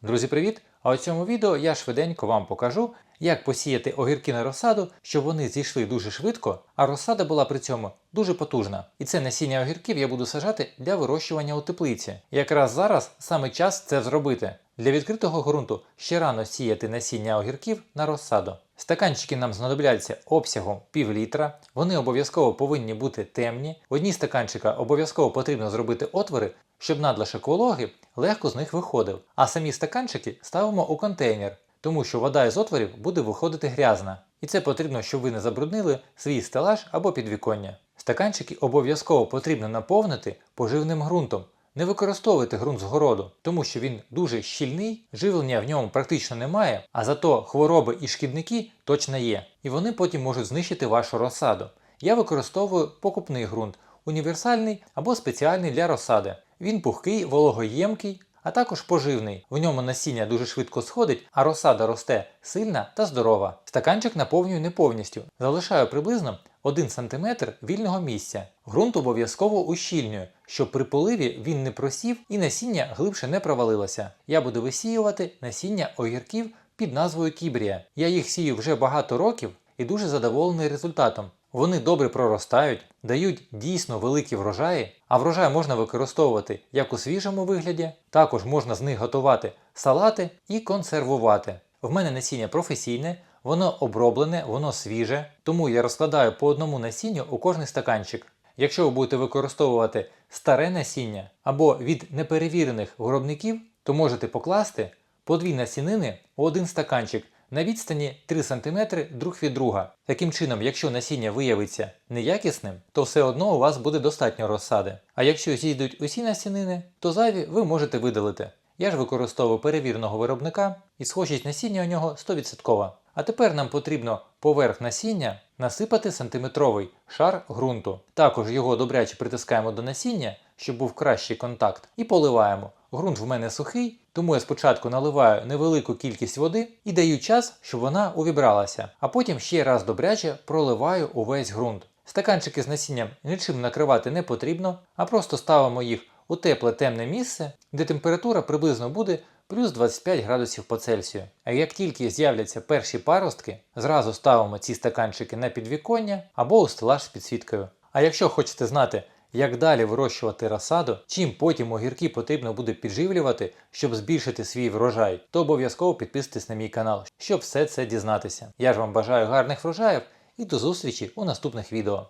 Друзі, привіт! А у цьому відео я швиденько вам покажу, як посіяти огірки на розсаду, щоб вони зійшли дуже швидко, а розсада була при цьому дуже потужна. І це насіння огірків я буду сажати для вирощування у теплиці. І якраз зараз саме час це зробити. Для відкритого ґрунту ще рано сіяти насіння огірків на розсаду. Стаканчики нам знадобляться обсягом пів літра, вони обов'язково повинні бути темні. В одні стаканчика обов'язково потрібно зробити отвори, щоб надлишок вологи легко з них виходив. А самі стаканчики ставимо у контейнер, тому що вода із отворів буде виходити грязна. І це потрібно, щоб ви не забруднили свій стелаж або підвіконня. Стаканчики обов'язково потрібно наповнити поживним ґрунтом. Не використовуйте ґрунт з городу, тому що він дуже щільний, живлення в ньому практично немає, а зато хвороби і шкідники точно є. І вони потім можуть знищити вашу розсаду. Я використовую покупний ґрунт, універсальний або спеціальний для розсади. Він пухкий, вологоємкий, а також поживний. В ньому насіння дуже швидко сходить, а розсада росте сильна та здорова. Стаканчик наповнюю не повністю. Залишаю приблизно 1 см вільного місця. Ґрунт обов'язково ущільнюю, щоб при поливі він не просів і насіння глибше не провалилося. Я буду висіювати насіння огірків під назвою Кібрія. Я їх сію вже багато років і дуже задоволений результатом. Вони добре проростають, дають дійсно великі врожаї, а врожай можна використовувати як у свіжому вигляді, також можна з них готувати салати і консервувати. В мене насіння професійне, воно оброблене, воно свіже, тому я розкладаю по одному насінню у кожний стаканчик. Якщо ви будете використовувати старе насіння або від неперевірених виробників, то можете покласти по 2 насінини у один стаканчик на відстані 3 см друг від друга. Таким чином, якщо насіння виявиться неякісним, то все одно у вас буде достатньо розсади. А якщо зійдуть усі насінини, то зайві ви можете видалити. Я ж використовую перевіреного виробника і схожість насіння у нього 100%. А тепер нам потрібно поверх насіння насипати сантиметровий шар ґрунту. Також його добряче притискаємо до насіння, щоб був кращий контакт, і поливаємо. Ґрунт в мене сухий, тому я спочатку наливаю невелику кількість води і даю час, щоб вона увібралася, а потім ще раз добряче проливаю увесь ґрунт. Стаканчики з насінням нічим накривати не потрібно, а просто ставимо їх у тепле темне місце, де температура приблизно буде плюс 25 градусів по Цельсію. А як тільки з'являться перші паростки, зразу ставимо ці стаканчики на підвіконня або у стелаж з підсвіткою. А якщо хочете знати, як далі вирощувати розсаду, чим потім огірки потрібно буде підживлювати, щоб збільшити свій врожай, то обов'язково підписуйтесь на мій канал, щоб все це дізнатися. Я ж вам бажаю гарних врожаїв і до зустрічі у наступних відео.